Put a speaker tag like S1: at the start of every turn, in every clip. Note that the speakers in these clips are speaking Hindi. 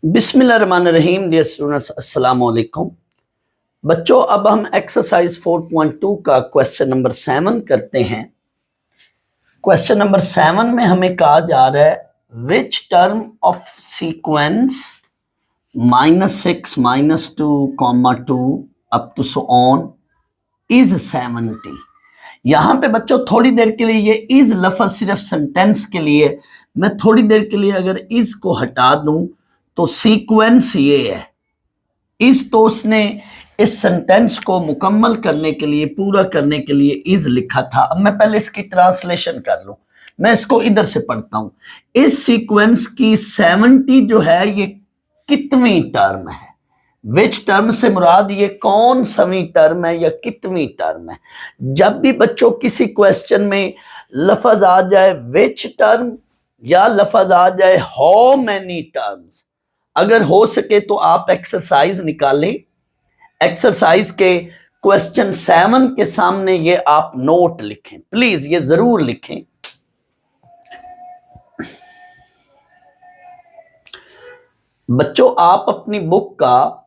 S1: बिस्मिल्लाहिर्रहमानिर्रहीम। डियर स्टूडेंट्स, अस्सलाम वालेकुम। बच्चों, अब हम एक्सरसाइज 4.2 का क्वेश्चन नंबर 7 करते हैं। क्वेश्चन नंबर 7 में हमें कहा जा रहा है which term of sequence -6 -2 2 up to so on is 70। यहां पे बच्चों थोड़ी देर के लिए ये इज लफ्ज सिर्फ सेंटेंस के लिए, मैं थोड़ी देर के लिए अगर इज को हटा दूं तो सीक्वेंस ये है। इस तो उसने इस सेंटेंस को मुकम्मल करने के लिए, पूरा करने के लिए इज लिखा था। अब मैं पहले इसकी ट्रांसलेशन कर लूं, मैं इसको इधर से पढ़ता हूं। इस सीक्वेंस की 70 जो है ये कितनी टर्म है? विच टर्म से मुराद ये कौन सवी टर्म है या कितनी टर्म है? जब भी बच्चों किसी क्वेश्चन में लफज आ जाए विच टर्म या लफज आ जाए हाउ मैनी टर्म्स, अगर हो सके तो आप एक्सरसाइज निकालें। एक्सरसाइज के क्वेश्चन 7 के सामने ये आप नोट लिखें, प्लीज ये जरूर लिखें। बच्चों, आप अपनी बुक का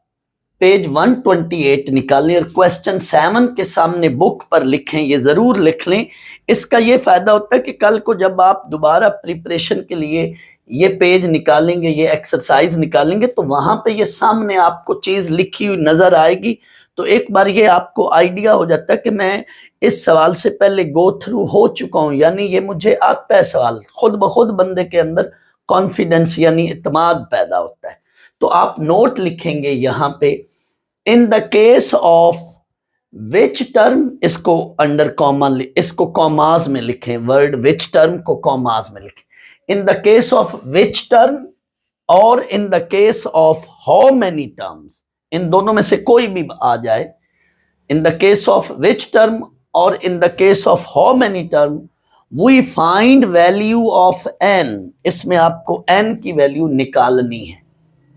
S1: पेज 128 निकालें और क्वेश्चन 7 के सामने बुक पर लिखें, ये जरूर लिख लें। इसका ये फायदा होता है कि कल को जब आप दोबारा प्रिपरेशन के लिए ये पेज निकालेंगे, ये एक्सरसाइज निकालेंगे, तो वहां पे ये सामने आपको चीज लिखी हुई नजर आएगी। तो एक बार ये आपको आइडिया हो जाता है कि मैं इस सवाल से पहले गो थ्रू हो चुका हूं, यानी ये मुझे आता है सवाल। खुद ब खुद बंदे के अंदर कॉन्फिडेंस यानी इत्मीनान पैदा होता है। तो आप नोट लिखेंगे यहां पे in the case of which term, इसको अंडर कॉमा, इसको कॉमाज में लिखें, वर्ड विच टर्म को कॉमाज में लिखें। In the case of which term और in the case of how many terms, इन दोनों में से कोई भी आ जाए। In the case of which term और in the case of how many term we find value of n, इसमें आपको n की वैल्यू निकालनी है।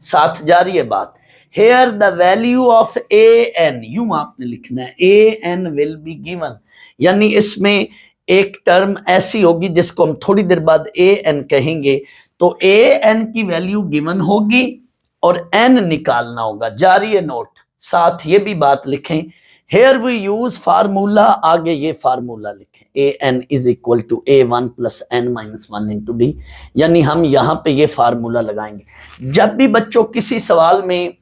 S1: साथ जा रही है बात। Here the value of an, यूं आपने लिखना है an विल बी गिवन, यानी इसमें एक टर्म ऐसी होगी जिसको हम थोड़ी देर बाद an कहेंगे। तो an की वैल्यू गिवन होगी और n निकालना होगा। जारी है नोट। साथ ये भी बात लिखें, हेयर वी यूज फार्मूला, आगे ये फार्मूला लिखें an is equal to a1 plus n minus 1 into D, यानी हम यहां पे ये फार्मूला लगाएंगे। जब भी बच्चों किसी सवाल में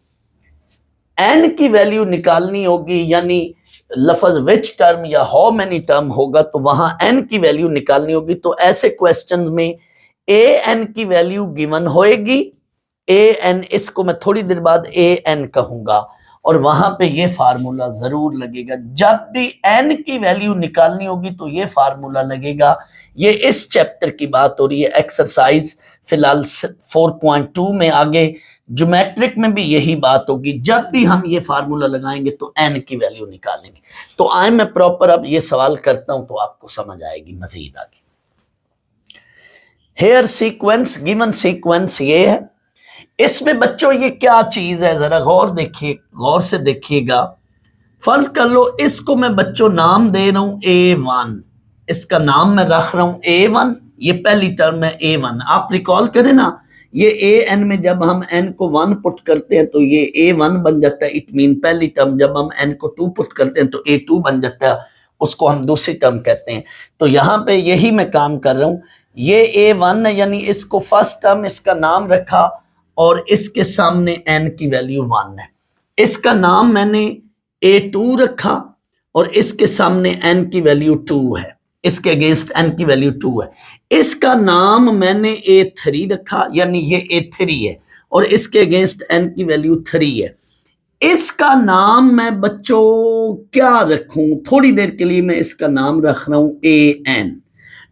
S1: n की वैल्यू निकालनी होगी, यानी लफज विच टर्म या हाउ मेनी टर्म होगा, तो वहां n की वैल्यू निकालनी होगी। तो ऐसे क्वेश्चन में an की वैल्यू गिवन होएगी, an, इसको मैं थोड़ी देर बाद an कहूंगा और वहां पे ये फार्मूला जरूर लगेगा। जब भी n की वैल्यू निकालनी होगी तो ये फार्मूला लगेगा। ये इस चैप्टर की बात हो रही है, एक्सरसाइज फिलहाल 4.2 में। आगे ज्योमेट्रिक में भी यही बात होगी, जब भी हम ये फार्मूला लगाएंगे तो n की वैल्यू निकालेंगे। तो आए मैं प्रॉपर अब ये सवाल करता हूं तो आपको समझ आएगी मजीद आगे। हेयर सीक्वेंस, गिवन सीक्वेंस ये है। इसमें बच्चों ये क्या चीज है, जरा गौर से देखिएगा। फर्ज कर लो इसको मैं बच्चों नाम दे रहा हूं a1, इसका नाम मैं रख रहा हूं a1, ये पहली टर्म है a1। आप रिकॉल करें ना, ये an में जब हम n को 1 पुट करते हैं तो ये a1 बन जाता है, इट मीन पहली टर्म। जब हम n को 2 पुट करते हैं तो a2 बन जाता है, उसको हम दूसरी टर्म कहते हैं। तो यहां पे यही मैं काम कर रहा हूं। ये a1 है, यानी इसको फर्स्ट टर्म इसका नाम रखा और इसके सामने n की वैल्यू 1 है। इसका नाम मैंने a2 रखा और इसके सामने n की वैल्यू 2 है, इसके अगेंस्ट n की वैल्यू 2 है। इसका नाम मैंने a3 रखा, यानी ये a3 है और इसके अगेंस्ट n की वैल्यू 3 है। इसका नाम मैं बच्चों क्या रखूं? थोड़ी देर के लिए मैं इसका नाम रख रहा हूं an।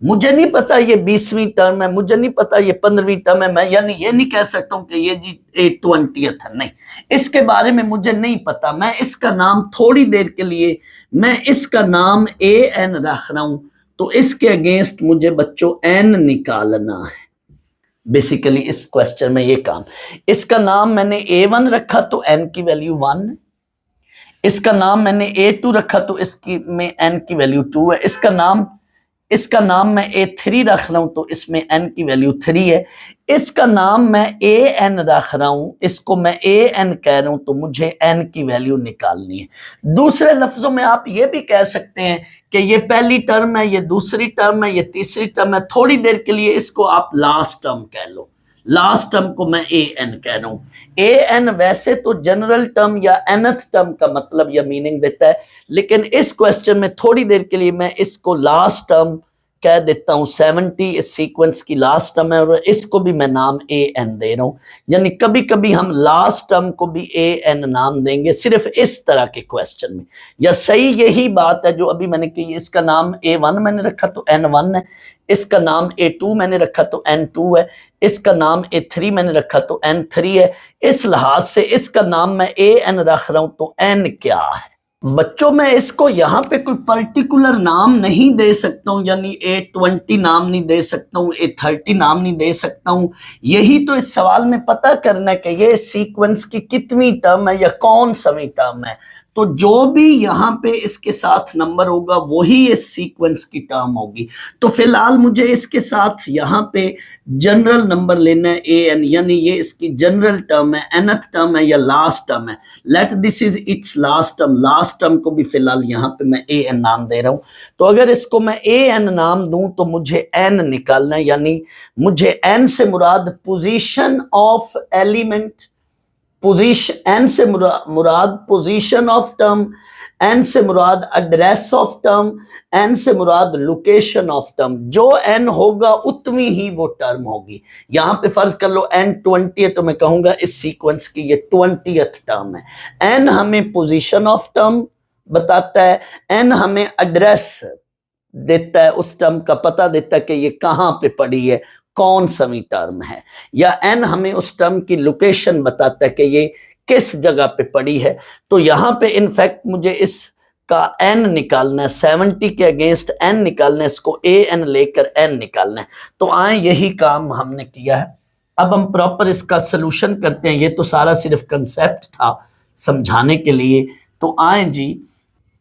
S1: मुझे नहीं पता ये 20वीं टर्म है, मुझे नहीं पता ये 15वीं टर्म है, मैं यानी ये नहीं कह सकता हूं कि ये जी 20th है, नहीं, इसके बारे में मुझे नहीं पता। मैं इसका नाम थोड़ी देर के लिए मैं इसका नाम an रख रहा हूं, तो इसके अगेंस्ट मुझे बच्चों n निकालना है। बेसिकली इस क्वेश्चन में ये काम। इसका नाम मैंने a1 रखा तो n की वैल्यू 1 है। इसका नाम मैंने a2 रखा तो इसकी में n की वैल्यू 2 है। इसका नाम इसका नाम मैं A3 रख रहा हूं तो इसमें n की वैल्यू 3 है। इसका नाम मैं AN रख रहा हूं, इसको मैं AN कह रहा हूं तो मुझे n की वैल्यू निकालनी है। दूसरे लफ्जों में आप ये भी कह सकते हैं कि ये पहली टर्म है, ये दूसरी टर्म है, ये तीसरी टर्म है। थोड़ी देर के लिए इसको आप लास्ट टर्म कह लो, लास्ट टर्म को मैं AN कह रहा हूं। AN वैसे तो जनरल टर्म या nth टर्म का मतलब या मीनिंग देता है, लेकिन इस क्वेश्चन में थोड़ी देर के लिए मैं इसको लास्ट टर्म कह देता हूं। 70 इस सीक्वेंस की लास्ट टर्म है और इसको भी मैं नाम AN दे रहा हूं। यानी कभी कभी हम लास्ट टर्म को भी AN नाम देंगे सिर्फ इस तरह के क्वेश्चन में। या सही यही बात है जो अभी मैंने कही, इसका नाम A1 मैंने रखा तो N1 है, इसका नाम A2 मैंने रखा तो N2 है, इसका नाम A3 मैंने रखा तो N3 है। इस लिहाज से इसका नाम मैं AN रख रहा हूं तो N क्या है। बच्चों मैं इसको यहाँ पे कोई पर्टिकुलर नाम नहीं दे सकता हूँ, यानी A20 नाम नहीं दे सकता हूँ, A30 नाम नहीं दे सकता हूँ। यही तो इस सवाल में पता करना है कि ये सीक्वेंस की कितनी टर्म है या कौन सी टर्म है। तो जो भी यहाँ पे इसके साथ नंबर होगा वही इस सीक्वेंस की टर्म होगी। तो फिलहाल मुझे इसके साथ यहाँ पे जनरल नंबर लेना है AN, यानी ये इसकी जनरल टर्म है, nth टर्म है या लास्ट टर्म है। Let this is it's last term. Last term को भी फिलहाल यहाँ पे मैं AN नाम दे रहा हूँ। तो अगर इसको मैं AN नाम दूं तो मुझे N निकालना है, यानी मुझे N से मुराद position of element, position, N से मुराद पोजीशन ऑफ टर्म, N से मुराद एड्रेस ऑफ टर्म, N से मुराद लोकेशन ऑफ टर्म। जो N होगा उतनी ही वो टर्म होगी। यहां पे फर्ज कर लो N 20 है तो मैं कहूंगा इस सीक्वेंस की ये 20th टर्म है। N हमें पोजीशन ऑफ टर्म बताता है, N हमें एड्रेस देता है, उस टर्म का पता देता है कि ये कहां पे पड़ी है, कौन सी टर्म है। या N हमें उस टर्म की लोकेशन बताता है कि ये किस जगह पे पड़ी है। तो यहां पे इनफैक्ट मुझे इसका N निकालना है, 70 के अगेंस्ट N निकालना है, इसको AN लेकर N निकालना है। तो आए यही काम हमने किया है। अब हम प्रॉपर इसका सोल्यूशन करते हैं। ये तो सारा सिर्फ कंसेप्ट था समझाने के लिए। तो आए जी,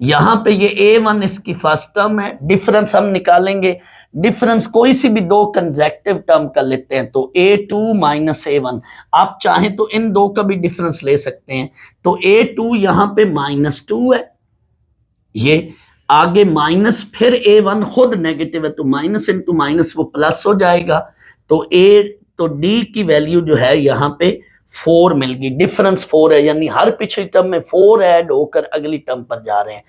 S1: यहां पे ये A1 इसकी फर्स्ट टर्म है, डिफरेंस हम निकालेंगे। डिफरेंस कोई सी भी दो कंसेक्टिव टर्म कर लेते हैं तो A2 माइनस A1। आप चाहें तो इन दो का भी डिफरेंस ले सकते हैं। तो A2 यहां पे -2 है, ये आगे माइनस, फिर A1 खुद नेगेटिव है तो माइनस इंटू माइनस वो प्लस हो जाएगा। तो D की वैल्यू जो है यहाँ पे 4 मिल गई। डिफरेंस 4 है, यानी हर पिछली टर्म में 4 ऐड होकर अगली टर्म पर जा रहे हैं।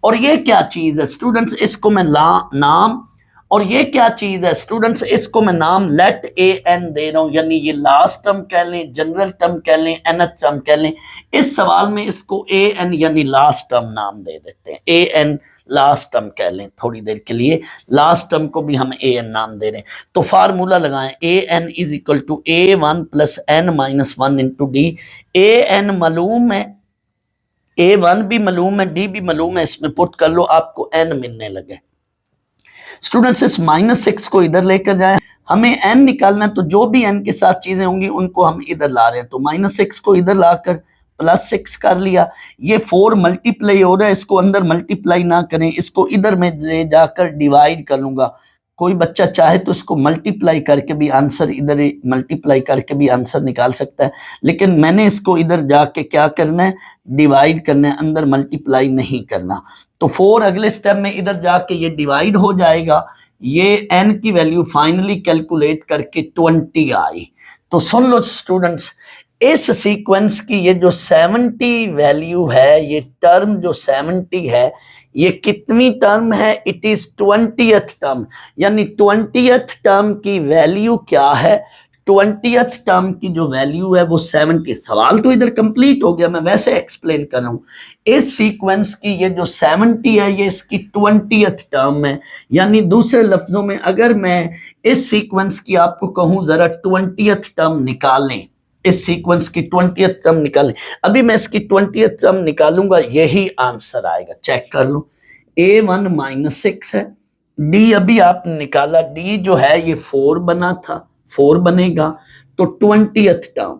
S1: और ये क्या चीज है स्टूडेंट्स, इसको मैं नाम, और ये क्या चीज है स्टूडेंट्स, इसको मैं नाम लेट AN दे रहा हूं, यानी ये लास्ट टर्म कह लें, जनरल टर्म कह लें, nth टर्म कह लें। इस सवाल में इसको AN यानी लास्ट टर्म नाम दे देते हैं। AN लास्ट टर्म कह लें थोड़ी देर के लिए, लास्ट टर्म को भी हम AN नाम दे रहे हैं। तो फार्मूला लगाएं, AN is equal to A1 plus N minus 1 into D। AN मालूम है, A1 भी मालूम है, D भी मालूम है, इसमें पुट कर लो, आपको N मिलने लगे। स्टूडेंट्स इस -6 को इधर लेकर जाए, हमें N निकालना है। तो जो भी N के साथ चीजें होंगी उनको हम इधर ला रहे हैं। तो -6 को इधर लाकर +6 कर लिया। ये 4 मल्टीप्लाई हो रहा है, इसको अंदर मल्टीप्लाई ना करें, इसको इधर में ले जाकर डिवाइड कर लूंगा। कोई बच्चा चाहे तो इसको मल्टीप्लाई करके भी आंसर, इधर मल्टीप्लाई करके भी आंसर निकाल सकता है, लेकिन मैंने इसको इधर जाके क्या करना है, डिवाइड करना है, अंदर मल्टीप्लाई नहीं करना। तो 4 अगले स्टेप में इधर जाके ये डिवाइड हो जाएगा। ये N की वैल्यू फाइनली कैलकुलेट करके 20 आई। तो सुन लो स्टूडेंट्स, इस सीक्वेंस की ये जो 70 वैल्यू है, ये टर्म जो 70 है, ये कितनी टर्म है, इट इज 20th टर्म। यानी 20th टर्म की वैल्यू क्या है, 20th टर्म की जो वैल्यू है वो 70। सवाल तो इधर कंप्लीट हो गया, मैं वैसे एक्सप्लेन कर रहा हूं। इस सीक्वेंस की ये जो 70 है, ये इसकी 20th टर्म है। यानी दूसरे लफ्जों में अगर मैं इस सीक्वेंस की आपको कहूं जरा 20th टर्म निकालें, इस सीक्वेंस की 20th टर्म निकालें, अभी मैं इसकी 20th टर्म निकालूंगा, यही आंसर आएगा। चेक कर लो, A1 -6 है, D अभी आपने निकाला, D जो है ये 4 बना था, 4 बनेगा। तो 20th term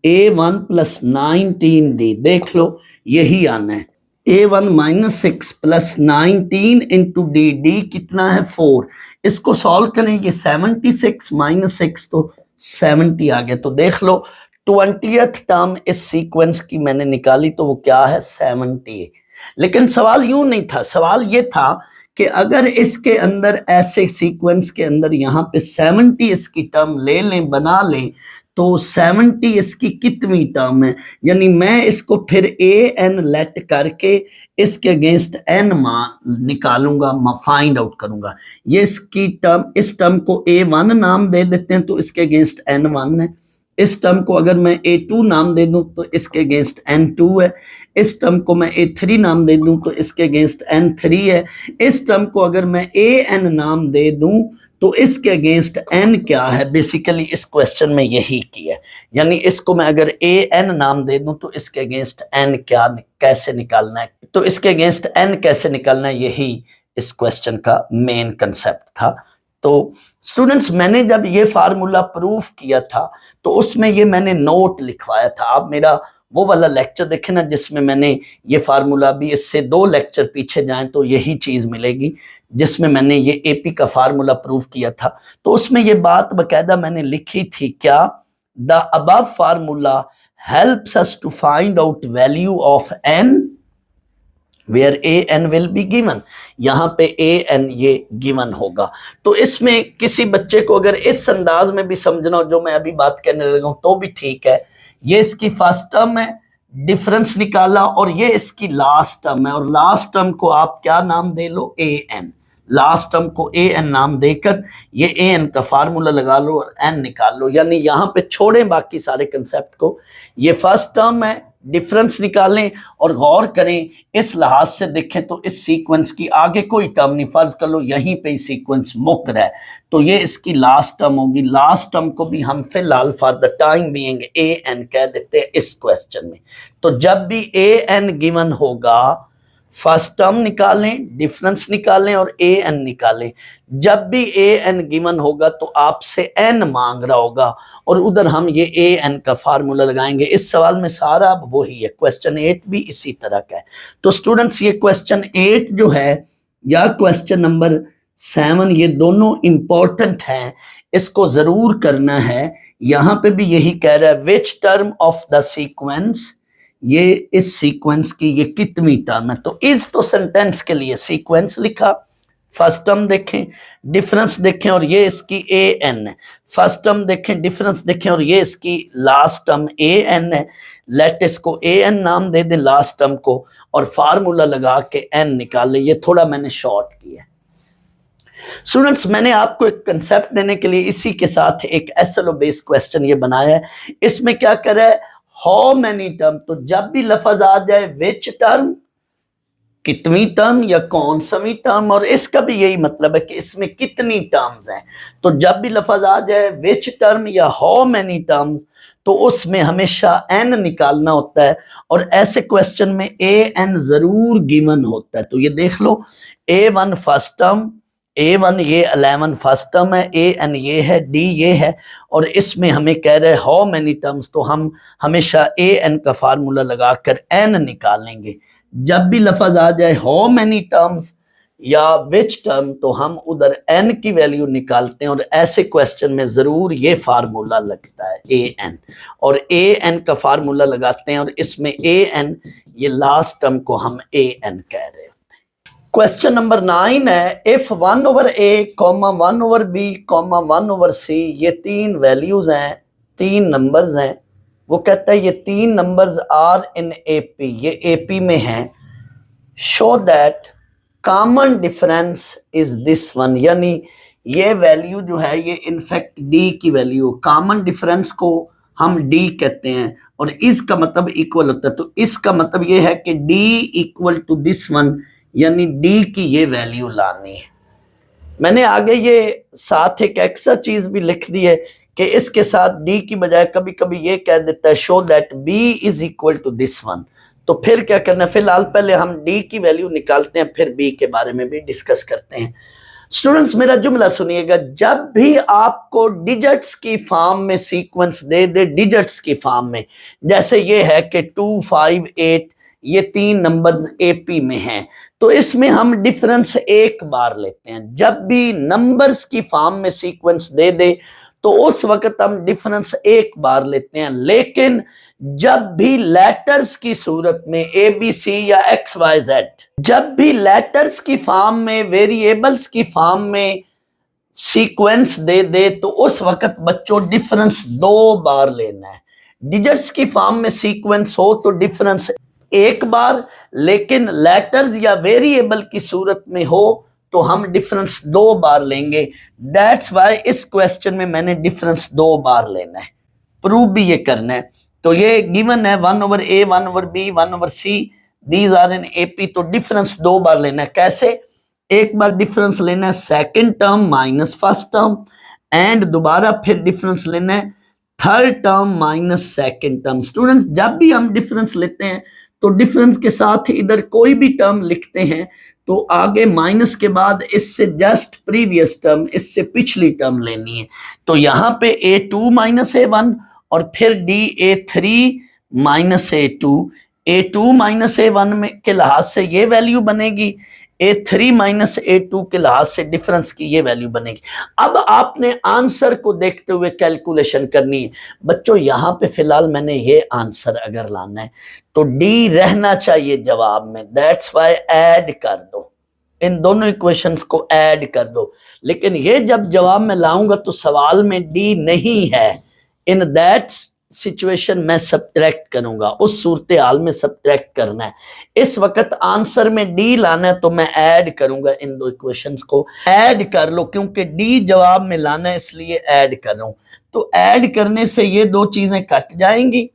S1: A1 plus 19D, देख लो यही आना है। A1 -6 plus 19 into D, D कितना है 4, इसको सॉल्व करें, ये 76 -6 तो 70 आ गया। तो देख लो 20th टर्म इस सीक्वेंस की मैंने निकाली तो वो क्या है 70। लेकिन सवाल यूं नहीं था, सवाल ये था कि अगर इसके अंदर ऐसे सीक्वेंस के अंदर यहाँ पे 70 इसकी टर्म ले लें, बना लें, तो 70 इसकी कितनी टर्म है, यानी मैं इसको फिर ए एन लेट करके इसके अगेंस्ट एन मान निकालूंगा, फाइंड आउट करूंगा। ये इसकी टर्म, इस टर्म को A1 नाम दे देते हैं तो इसके अगेंस्ट N1 है। इस टर्म को अगर मैं A2 नाम दे दूं तो इसके अगेंस्ट N2 है। इस टर्म को मैं A3 नाम दे दूं तो इसके अगेंस्ट N3 है। इस टर्म को अगर मैं AN नाम दे दूं तो इसके अगेंस्ट N क्या है, बेसिकली इस क्वेश्चन में यही किया है। यानी इसको मैं अगर AN नाम दे दूं तो इसके अगेंस्ट N क्या, कैसे निकालना है, तो इसके अगेंस्ट N कैसे निकालना है, यही इस क्वेश्चन का मेन कंसेप्ट था। तो स्टूडेंट्स मैंने जब ये फार्मूला प्रूफ किया था तो उसमें ये मैंने नोट लिखवाया था। आप मेरा वो वाला लेक्चर देखें ना जिसमें मैंने ये फार्मूला, भी इससे 2 लेक्चर पीछे जाएं तो यही चीज मिलेगी जिसमें मैंने ये एपी का फार्मूला प्रूफ किया था। तो उसमें ये बात बकायदा मैंने लिखी थी, क्या the above formula helps us to find out value of N where A N will be given. यहाँ पे ए एन ये गिवन होगा। तो इसमें किसी बच्चे को अगर इस अंदाज में भी समझना हो जो मैं अभी बात करने लगा हूं तो भी ठीक है। ये इसकी फर्स्ट टर्म है, डिफरेंस निकाला, और ये इसकी लास्ट टर्म है, और लास्ट टर्म को आप क्या नाम दे लो, ए एन। लास्ट टर्म को ए एन नाम देकर ये ए एन का फार्मूला लगा लो और एन निकाल लो। यानी यहाँ पे छोड़ें बाकी सारे कंसेप्ट को, ये फर्स्ट टर्म है, डिफरेंस निकालें और गौर करें, इस लिहाज से देखें तो इस सीक्वेंस की आगे कोई टर्म नहीं, फर्ज कर लो यहीं पे सीक्वेंस मुक रहा है तो ये इसकी लास्ट टर्म होगी। लास्ट टर्म को भी हम फिलहाल for the time being A N कह देते हैं इस क्वेश्चन में। तो जब भी ए एन गिवन होगा फर्स्ट टर्म निकालें, डिफरेंस निकालें और ए एन निकालें। जब भी ए एन गिवन होगा तो आपसे एन मांग रहा होगा और उधर हम ये ए एन का फार्मूला लगाएंगे। इस सवाल में सारा वही है। क्वेश्चन 8 भी इसी तरह का है। तो स्टूडेंट्स ये क्वेश्चन 8 जो है या क्वेश्चन नंबर 7, ये दोनों इंपॉर्टेंट हैं, इसको जरूर करना है। यहां पे भी यही कह रहा है which term of the sequence, ये इस सीक्वेंस की ये कितनी टर्म है। तो इस तो सेंटेंस के लिए सीक्वेंस लिखा, फर्स्ट टर्म देखें, डिफरेंस देखें और ये इसकी ए एन है। फर्स्ट टर्म देखें, डिफरेंस देखें और ये इसकी लास्ट टर्म ए एन है। लेट इसको ए एन नाम दे दे लास्ट टर्म को और फार्मूला लगा के एन निकाल ले। ये थोड़ा मैंने शॉर्ट किया। स्टूडेंट्स मैंने आपको एक कंसेप्ट देने के लिए इसी के साथ एक एसएलओ बेस्ड क्वेश्चन ये बनाया है। इसमें क्या करे, हाउ मैनी टर्म, तो जब भी लफ्ज आ जाए विच टर्म, कितनी टर्म या कौन सा भी टर्म, और इसका भी यही मतलब है कि इसमें कितनी टर्म्स हैं। तो जब भी लफ्ज आ जाए विच टर्म या हाउ मैनी टर्म्स तो उसमें हमेशा एन निकालना होता है और ऐसे क्वेश्चन में ए एन जरूर गिवन होता है। तो ये देख लो A1 फर्स्ट टर्म, A1 ये 11 फर्स्ट टर्म है, ए एन ये है, डी ये है, और इसमें हमें कह रहे हैं हाउ मैनी टर्म्स, तो हम हमेशा ए एन का फार्मूला लगाकर एन निकालेंगे। जब भी लफ्ज आ जाए हाउ मैनी टर्म्स या विच टर्म तो हम उधर एन की वैल्यू निकालते हैं और ऐसे क्वेश्चन में जरूर ये फार्मूला लगता है ए एन, और ए एन का फार्मूला लगाते हैं और इसमें ए एन ये लास्ट टर्म को हम ए एन कह रहे हैं। क्वेश्चन नंबर 9 है, इफ 1/a, 1/b, 1/c, ये 3 वैल्यूज हैं, 3 नंबर्स हैं। वो कहता है ये 3 नंबर्स आर इन एपी, ये एपी में हैं, show that common difference is this one, यानी ये वैल्यू जो है ये इनफैक्ट डी की वैल्यू, कॉमन डिफरेंस को हम डी कहते हैं और इसका मतलब इक्वल होता है। तो इसका मतलब ये है कि D equal to this one, यानी डी की ये वैल्यू लानी है। मैंने आगे ये साथ एक एक्स्ट्रा चीज भी लिख दी है कि इसके साथ डी की बजाय कभी कभी ये कह देता है show that B is equal to this one. तो फिर क्या करना है, फिलहाल पहले हम डी की वैल्यू निकालते हैं फिर बी के बारे में भी डिस्कस करते हैं। स्टूडेंट्स मेरा जुमला सुनिएगा, जब भी आपको डिजिट्स की फॉर्म में सीक्वेंस दे दे, डिजिट्स की फॉर्म में, जैसे ये है कि 2, 5, 8, ये 3 नंबर्स एपी में हैं। तो इसमें हम डिफरेंस एक बार लेते हैं। जब भी नंबर्स की फॉर्म में सीक्वेंस दे दे तो उस वक्त हम डिफरेंस एक बार लेते हैं, लेकिन जब भी लेटर्स की सूरत में ए बी सी या एक्स वाई जेड, जब भी लेटर्स की फॉर्म में, वेरिएबल्स की फॉर्म में सीक्वेंस दे दे तो उस वक्त बच्चों डिफरेंस 2 बार लेना है। डिजिट्स की फॉर्म में सीक्वेंस हो तो डिफरेंस एक बार, लेकिन लेटर्स या वेरिएबल की सूरत में हो तो हम डिफरेंस 2 बार लेंगे। दैट्स वाई इस क्वेश्चन में मैंने डिफरेंस 2 बार लेना है, प्रूव भी ये करना है। तो ये गिवन है 1/a, 1/b, 1/c, these are in AP. तो डिफरेंस 2 बार लेना है। कैसे? एक बार डिफरेंस लेना है second term minus first term, and दोबारा फिर डिफरेंस लेना है third term minus second term. Student, जब भी हम डिफरेंस लेते हैं तो डिफरेंस के साथ इधर कोई भी टर्म लिखते हैं तो आगे माइनस के बाद इससे जस्ट प्रीवियस टर्म, इससे पिछली टर्म लेनी है। तो यहाँ पे a2 माइनस a1 और फिर da3 minus a2। a2 minus a1 में के लिहाज से ये वैल्यू बनेगी, a3 माइनस a2 के लिहाज से डिफरेंस की ये वैल्यू बनेगी। अब आपने आंसर को देखते हुए कैलकुलेशन करनी है। बच्चों यहाँ पे फिलहाल मैंने ये आंसर अगर लाना है तो डी रहना चाहिए जवाब में। दैट्स वाई ऐड कर दो, इन दोनों इक्वेशंस को ऐड कर दो। लेकिन ये जब जवाब में लाऊंगा तो सवाल में डी नहीं है, इन दैट सिचुएशन मैं सब्ट्रैक्ट करूंगा, उस सूरत हाल में सब्ट्रैक्ट करना है। इस वक्त आंसर में डी लाना है तो मैं ऐड करूंगा, इन दो इक्वेशंस को ऐड कर लो, क्योंकि डी जवाब में लाना है इसलिए ऐड कर रहा हूं। तो ऐड करने से ये दो चीजें कट जाएंगी,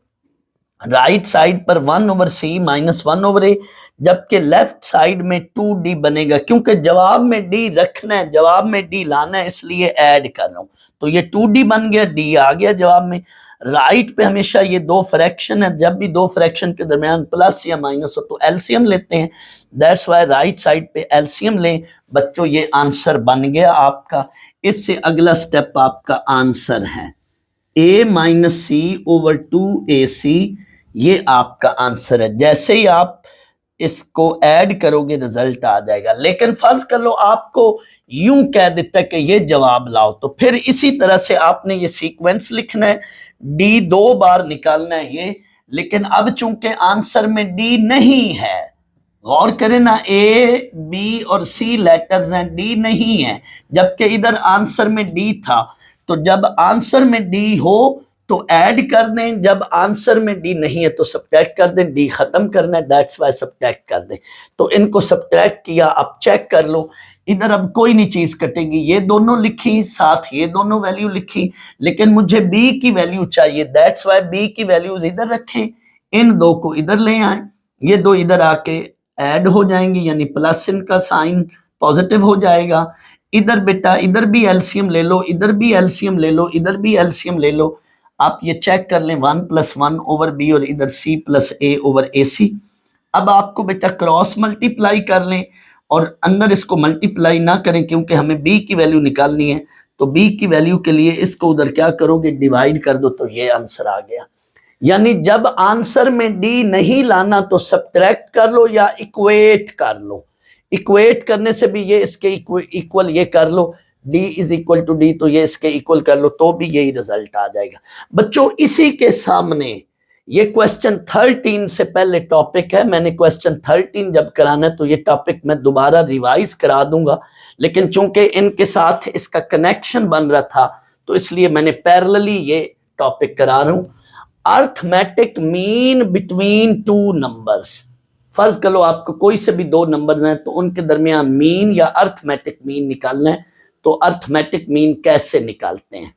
S1: राइट साइड पर 1/c माइनस 1/a, जबकि लेफ्ट साइड में 2d बनेगा, क्योंकि जवाब में डी रखना है, जवाब में डी लाना है, इसलिए ऐड कर रहा हूं। तो ये 2d बन गया, डी आ गया जवाब में। राइट पे हमेशा ये दो फ्रैक्शन है, जब भी दो फ्रैक्शन के दरमियान प्लस या माइनस हो तो एलसीएम लेते हैं। दैट्स वाई राइट साइड पे एलसीएम लें। बच्चों ये आंसर बन गया आपका। इससे अगला स्टेप आपका आंसर है a minus C over 2ac, ये आपका आंसर है। जैसे ही आप इसको ऐड करोगे रिजल्ट आ जाएगा। लेकिन फर्ज कर लो आपको यूं कह देता है कि ये जवाब लाओ, तो फिर इसी तरह से आपने ये सीक्वेंस लिखना है, डी 2 बार निकालना है ये। लेकिन अब चूंकि आंसर में डी नहीं है, गौर करें ना, ए बी और सी लेटर्स हैं, डी नहीं है, जबकि इधर आंसर में डी था। तो जब आंसर में डी हो तो ऐड कर दें, जब आंसर में डी नहीं है तो सब्ट्रैक्ट कर दें, डी खत्म करना है, दैट्स वाई सब्ट्रैक्ट कर दें। तो इनको सब्ट्रैक्ट किया, अब चेक कर लो, इधर अब कोई नहीं चीज कटेगी, ये दोनों लिखी, साथ ये दोनों वैल्यू लिखी, लेकिन मुझे बी की वैल्यू चाहिए। दैट्स वाई बी की वैल्यूज इधर रखें, इन दो को इधर ले आए, ये दो इधर आके ऐड हो जाएंगी, यानी प्लस इनका साइन पॉजिटिव हो जाएगा। इधर बेटा इधर भी एलसीएम ले लो, इधर भी एलसीएम ले लो, इधर भी एलसीएम ले लो। आप ये चेक कर लें, 1 + 1 ओवर बी और इधर c + a ओवर ac। अब आपको बेटा क्रॉस मल्टीप्लाई कर लें और अंदर इसको मल्टीप्लाई ना करें, क्योंकि हमें b की वैल्यू निकालनी है। तो b की वैल्यू के लिए इसको उधर क्या करोगे, डिवाइड कर दो, तो ये आंसर आ गया। यानी जब आंसर में d नहीं लाना तो सब्ट्रैक्ट कर लो या इक्वेट कर लो। इक्वेट करने से भी ये इसके इक्वल ये कर लो, d = d, तो ये इसके इक्वल कर लो तो भी यही रिजल्ट आ जाएगा। बच्चों इसी के सामने ये क्वेश्चन 13 से पहले टॉपिक है। मैंने क्वेश्चन 13 जब कराना है तो ये टॉपिक मैं दोबारा रिवाइज करा दूंगा, लेकिन चूंकि इनके साथ इसका कनेक्शन बन रहा था तो इसलिए मैंने पैरेलली ये टॉपिक करा रहा हूं। Arithmetic mean between 2 numbers. फर्ज कर लो आपको कोई से भी 2 नंबर हैं तो उनके दरमियान मीन या अर्थमेटिक मीन निकालना है। तो अर्थमेटिक मीन कैसे निकालते हैं?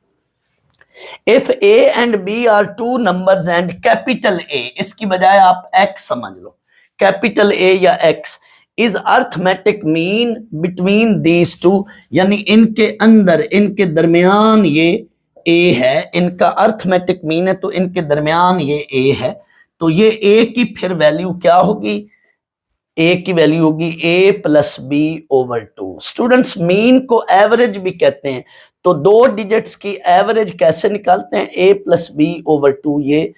S1: If a and b are 2 numbers and capital A, इसकी बजाय आप x समझ लो, कैपिटल A या x is arithmetic mean between these 2, यानी इनके अंदर, इनके दरमियान ये a है, इनका अर्थमेटिक मीन है तो इनके दरमियान ये a है। तो ये a की फिर वैल्यू क्या होगी, a की वैल्यू होगी a + b over 2। Students mean को एवरेज भी कहते हैं, तो 2 डिजिट्स की एवरेज कैसे निकालते हैं, a + b ओवर 2, ये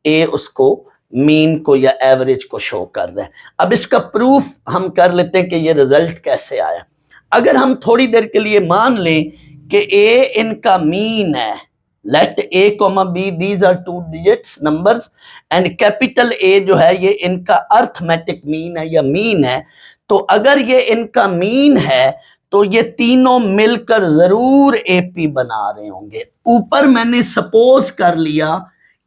S1: a उसको मीन को या एवरेज को शो कर रहे हैं। अब इसका प्रूफ हम कर लेते हैं कि ये रिजल्ट कैसे आया। अगर हम थोड़ी देर के लिए मान लें कि ए इनका मीन है, let A comma B these are 2 digits numbers and capital A जो है ये इनका अर्थमेटिक मीन है या मीन है, तो अगर ये इनका मीन है तो ये तीनों मिलकर जरूर एपी बना रहे होंगे। ऊपर मैंने सपोज कर लिया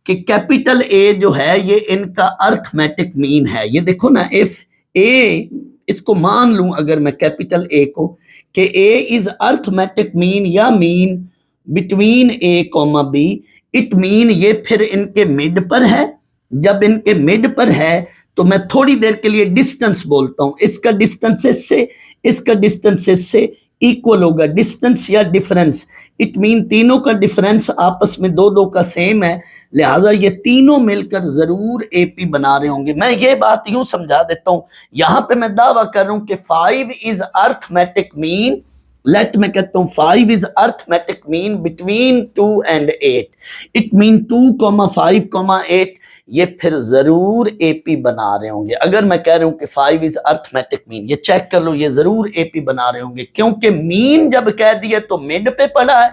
S1: कि कैपिटल ए जो है ये इनका अर्थमेटिक मीन है। ये देखो ना, इफ ए, इसको मान लूं अगर मैं कैपिटल ए को कि ए इज अर्थमेटिक मीन या mean between A comma B, it mean ये फिर इनके मिड पर है। जब इनके मिड पर है तो मैं थोड़ी देर के लिए डिस्टेंस बोलता हूं, इसका डिस्टेंस इससे, इसका डिस्टेंस इससे इक्वल होगा, डिस्टेंस या डिफरेंस। इट मीन तीनों का डिफरेंस आपस में दो दो का सेम है, लिहाजा ये तीनों मिलकर जरूर एपी बना रहे होंगे। मैं ये बात यूं समझा देता हूं, यहां पे मैं दावा कर रहा हूं कि 5 इज अर्थमेटिक मीन, लेट मैं कहता हूं 5 is arithmetic mean between 2 and 8, it mean 2, 5, 8 ये फिर जरूर एपी बना रहे होंगे। अगर मैं कह रहा हूं कि 5 इज अर्थमेटिक मीन, ये चेक कर लो, ये जरूर एपी बना रहे होंगे, क्योंकि मीन जब कह दिया तो मिड पे पड़ा है,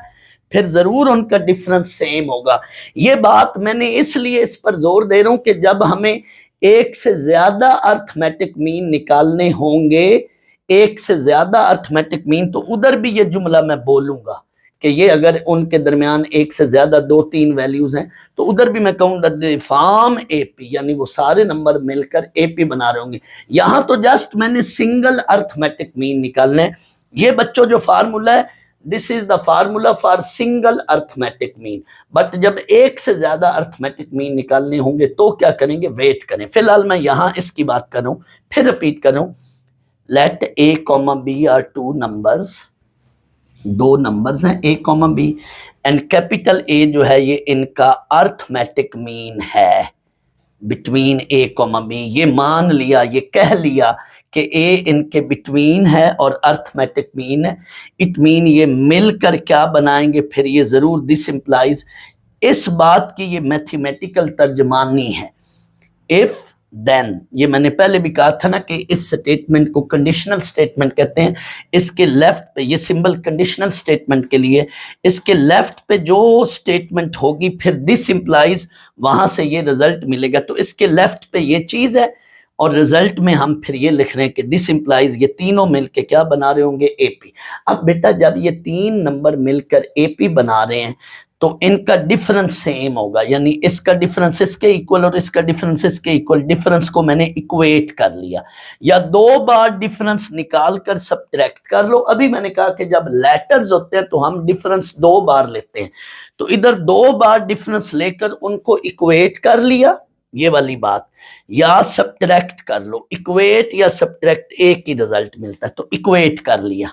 S1: फिर जरूर उनका डिफरेंस सेम होगा। ये बात मैंने इसलिए इस पर जोर दे रहा हूं कि जब हमें एक से ज्यादा अर्थमेटिक मीन निकालने होंगे, एक से ज्यादा अर्थमेटिक मीन, तो उधर भी ये जुमला मैं बोलूंगा कि ये अगर उनके दरमियान एक से ज्यादा 2-3 वैल्यूज हैं तो उधर भी मैं कहूंगा फॉर्म एपी, यानी वो सारे नंबर मिलकर एपी बना रहे होंगे। यहां तो जस्ट मैंने सिंगल अर्थमेटिक मीन निकालना है। ये बच्चों जो फार्मूला है, this is the formula for single arithmetic mean. But जब एक से ज्यादा अर्थमेटिक मीन निकालने होंगे तो क्या करेंगे, वेट करें। फिलहाल मैं यहां इसकी बात कर रहा हूं, फिर रिपीट कर रहा हूं, let A comma B are 2 numbers, 2 numbers हैं A comma B, and capital A जो है ये इनका अर्थमेटिक मीन है बिटवीन ए कॉमा बी। ये मान लिया, ये कह लिया कि ए इनके बिटवीन है और अर्थमेटिक मीन है, इट मीन ये मिलकर क्या बनाएंगे, फिर ये जरूर, दिस इंप्लाइज, इस बात की ये मैथमेटिकल तर्जमानी है। इफ देन, ये मैंने पहले भी कहा था ना कि इस स्टेटमेंट को कंडीशनल स्टेटमेंट कहते हैं। इसके लेफ्ट पे ये सिंबल कंडीशनल स्टेटमेंट के लिए, इसके लेफ्ट पे जो स्टेटमेंट होगी फिर दिस इंप्लाइज, वहां से ये रिजल्ट मिलेगा। तो इसके लेफ्ट पे ये चीज है और रिजल्ट में हम फिर ये लिख रहे हैं कि दिस इंप्लाइज, ये तीनों मिलकर क्या बना रहे होंगे, एपी। अब बेटा जब ये 3 नंबर मिलकर एपी बना रहे हैं तो इनका डिफरेंस सेम होगा, यानी इसका डिफरेंस इसके इक्वल और इसका डिफरेंस इसके इक्वल। डिफरेंस को मैंने इक्वेट कर लिया, या 2 बार डिफरेंस निकाल कर सब्ट्रैक्ट कर लो। अभी मैंने कहा कि जब लेटर्स होते हैं तो हम डिफरेंस 2 बार लेते हैं, तो इधर 2 बार डिफरेंस लेकर उनको इक्वेट कर लिया, ये वाली बात, या सब्ट्रैक्ट कर लो। इक्वेट या सब्ट्रैक्ट एक ही रिजल्ट मिलता है, तो इक्वेट कर लिया।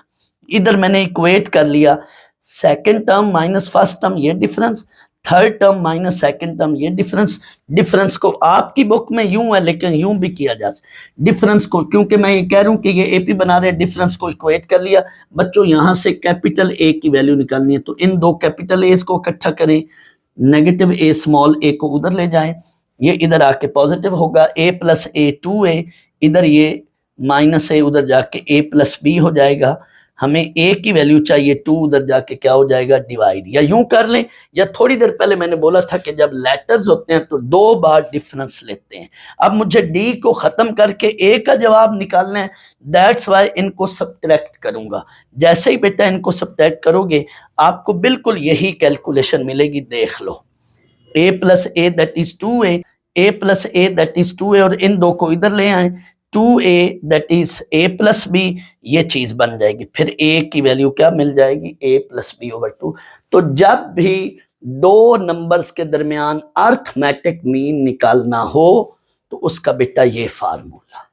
S1: इधर मैंने इक्वेट कर लिया, second term minus first term ये difference, third term minus second term ये डिफरेंस। डिफरेंस को आपकी बुक में यूं है लेकिन यूं भी किया जा सकता, डिफरेंस को, क्योंकि मैं ये कह रहा हूं कि ये एपी बना रहे हैं, डिफरेंस को इक्वेट कर लिया। बच्चों यहां से कैपिटल ए की वैल्यू निकालनी है, तो इन 2 कैपिटल ए को इकट्ठा करें, नेगेटिव ए स्मॉल ए को उधर ले जाएं, ये इधर आके पॉजिटिव होगा, ए प्लस ए 2a, इधर ये माइनस ए उधर जाके ए प्लस बी हो जाएगा। हमें ए की वैल्यू चाहिए 2, उधर जाके क्या हो जाएगा, डिवाइड। या यूं कर लें, या थोड़ी देर पहले मैंने बोला था कि जब लेटर्स होते हैं तो 2 बार डिफरेंस लेते हैं। अब मुझे डी को खत्म करके ए का जवाब निकालना है, दैट्स वाई इनको सब्ट्रैक्ट करूंगा। जैसे ही बेटा इनको सब्ट्रैक्ट करोगे आपको बिल्कुल यही कैलकुलेशन मिलेगी, देख लो। A plus A that is 2a, A plus A that is 2a, और इन 2 को इधर ले आए, 2a that is a plus b, ये चीज बन जाएगी। फिर a की वैल्यू क्या मिल जाएगी, a प्लस बी ओवर 2। तो जब भी 2 नंबर्स के दरमियान अर्थमेटिक मीन निकालना हो तो उसका बेटा ये फार्मूला,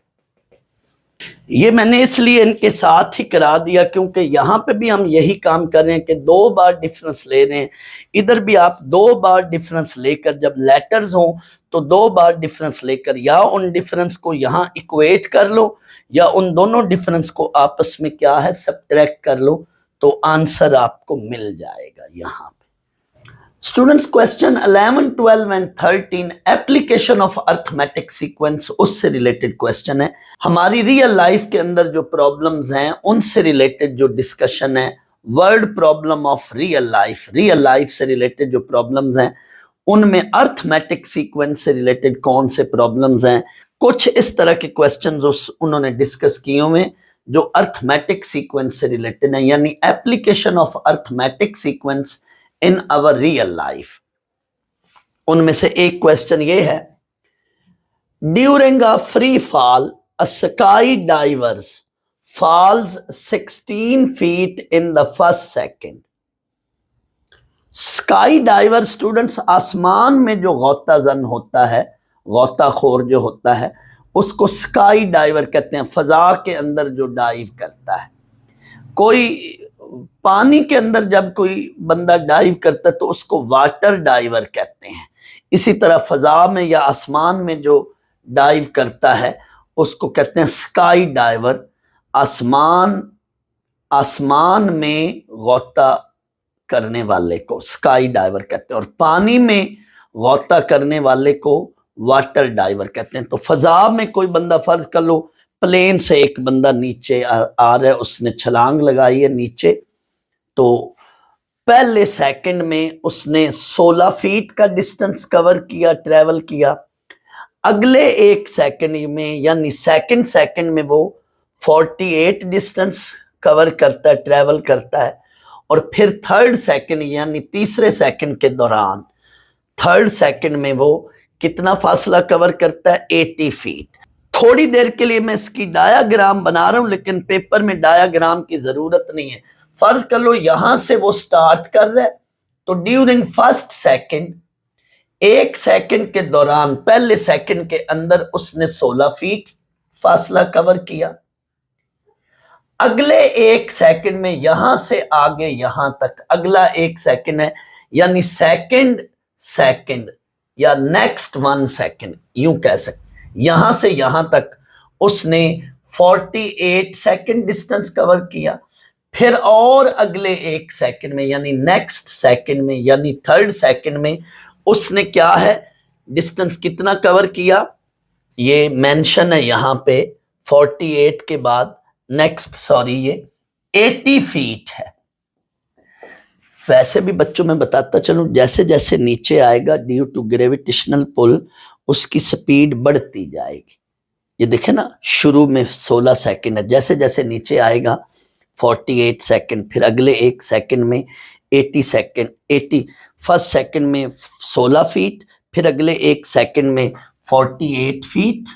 S1: ये मैंने इसलिए इनके साथ ही करा दिया क्योंकि यहां पे भी हम यही काम कर रहे हैं कि 2 बार डिफरेंस ले रहे हैं। इधर भी आप 2 बार डिफरेंस लेकर, जब लेटर्स हो तो 2 बार डिफरेंस लेकर या उन डिफरेंस को यहां इक्वेट कर लो या उन दोनों डिफरेंस को आपस में क्या है, सब्ट्रैक्ट कर लो, तो आंसर आपको मिल जाएगा यहां पे। Students question 11, 12 and 13 application of arithmetic sequence उससे रिलेटेड क्वेश्चन है। हमारी रियल लाइफ के अंदर जो प्रॉब्लम्स हैं उनसे रिलेटेड जो डिस्कशन है, word problem of real life से रिलेटेड जो प्रॉब्लम्स हैं उनमें अर्थमेटिक सीक्वेंस से रिलेटेड कौन से प्रॉब्लम्स हैं, कुछ इस तरह के क्वेश्चंस उन्होंने डिस्कस किए हुए जो अर्थमेटिक सीक्वेंस से रिलेटेड है, यानी application of arithmetic sequence in our real life. उनमें से एक क्वेश्चन ये है, during a free fall a sky divers falls 16 feet in the first second. Sky diver students, आसमान में जो गौताजन होता है, गौताखोर जो होता है उसको स्काई डाइवर कहते हैं, फजा के अंदर जो डाइव करता है। कोई पानी के अंदर जब कोई बंदा डाइव करता है तो उसको वाटर डाइवर कहते हैं। इसी तरह फजा में या आसमान में जो डाइव करता है उसको कहते हैं स्काई डाइवर। आसमान में गौता करने वाले को स्काई डाइवर कहते हैं और पानी में गौता करने वाले को वाटर डाइवर कहते हैं। तो फजा में कोई बंदा, फर्ज कर लो प्लेन से एक बंदा नीचे आ रहा है, उसने छलांग लगाई है नीचे, तो पहले सेकंड में उसने 16 फीट का डिस्टेंस कवर किया, ट्रेवल किया। अगले एक सेकंड में यानी सेकंड में वो 48 डिस्टेंस कवर करता है, ट्रेवल करता है। और फिर थर्ड सेकंड यानी तीसरे सेकंड के दौरान थर्ड सेकंड में वो कितना फासला कवर करता है, 80 फीट। थोड़ी देर के लिए मैं इसकी डायाग्राम बना रहा हूं, लेकिन पेपर में डायाग्राम की जरूरत नहीं है। फर्ज कर लो यहां से वो स्टार्ट कर रहा है, तो ड्यूरिंग फर्स्ट सेकंड, एक सेकंड के दौरान, पहले सेकंड के अंदर उसने 16 फीट फासला कवर किया। अगले एक सेकंड में यहां से आगे यहां तक अगला एक सेकंड है, यानी सेकंड या नेक्स्ट 1 सेकंड यूं कह सकते, यहां से यहां तक उसने 48 सेकंड डिस्टेंस कवर किया। फिर और अगले एक सेकंड में यानी नेक्स्ट सेकंड में यानी थर्ड सेकंड में उसने क्या है, डिस्टेंस कितना कवर किया, ये मेंशन है यहां पे 48 के बाद नेक्स्ट, ये 80 फीट है। वैसे भी बच्चों में बताता चलूं, जैसे जैसे नीचे आएगा ड्यू टू ग्रेविटेशनल पुल उसकी स्पीड बढ़ती जाएगी। ये देखे ना, शुरू में 16 सेकंड है, जैसे जैसे नीचे आएगा 48 सेकंड, फिर अगले एक सेकंड में 80 फर्स्ट सेकंड में 16 फीट, फिर अगले एक सेकंड में 48 फीट,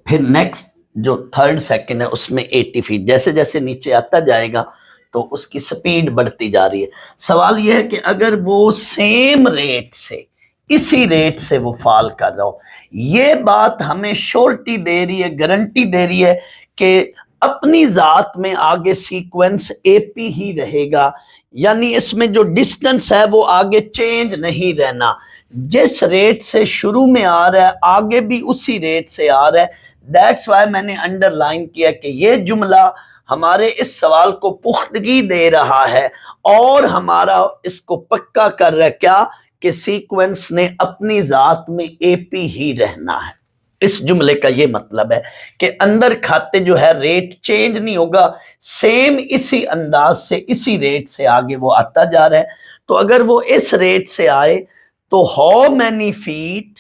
S1: फिर नेक्स्ट जो थर्ड सेकंड है उसमें 80 फीट। जैसे जैसे नीचे आता जाएगा तो उसकी स्पीड बढ़ती जा रही है। सवाल यह है कि अगर वो सेम रेट से, इसी रेट से वो फॉल कर रहा हो, ये बात हमें श्योरिटी दे रही है, गारंटी दे रही है कि अपनी जात में आगे सीक्वेंस एपी ही रहेगा, यानी इसमें जो डिस्टेंस है वो आगे चेंज नहीं रहना। जिस रेट से शुरू में आ रहा है आगे भी उसी रेट से आ रहा है। दैट्स वाई मैंने अंडरलाइन किया कि ये जुमला हमारे इस सवाल को पुख्तगी दे रहा है और हमारा इसको पक्का कर रहा है क्या, कि सीक्वेंस ने अपनी जात में एपी ही रहना है। इस जुमले का ये मतलब है कि अंदर खाते जो है रेट चेंज नहीं होगा, सेम इसी अंदाज से, इसी रेट से आगे वो आता जा रहा है। तो अगर वो इस रेट से आए तो how many feet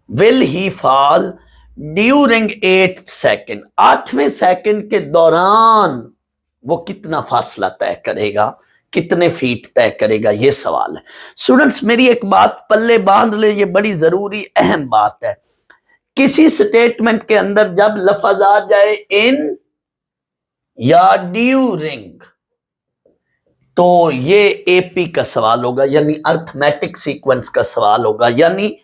S1: will he fall during 8th second, 8वें सेकंड के दौरान वो कितना फासला तय करेगा, कितने फीट तय करेगा, ये सवाल है। स्टूडेंट्स मेरी एक बात पल्ले बांध ले, ये बड़ी जरूरी अहम बात है। किसी स्टेटमेंट के अंदर जब लफ्ज आ जाए इन या ड्यूरिंग तो ये एपी का सवाल होगा, यानी अर्थमेटिक सीक्वेंस का सवाल होगा, यानी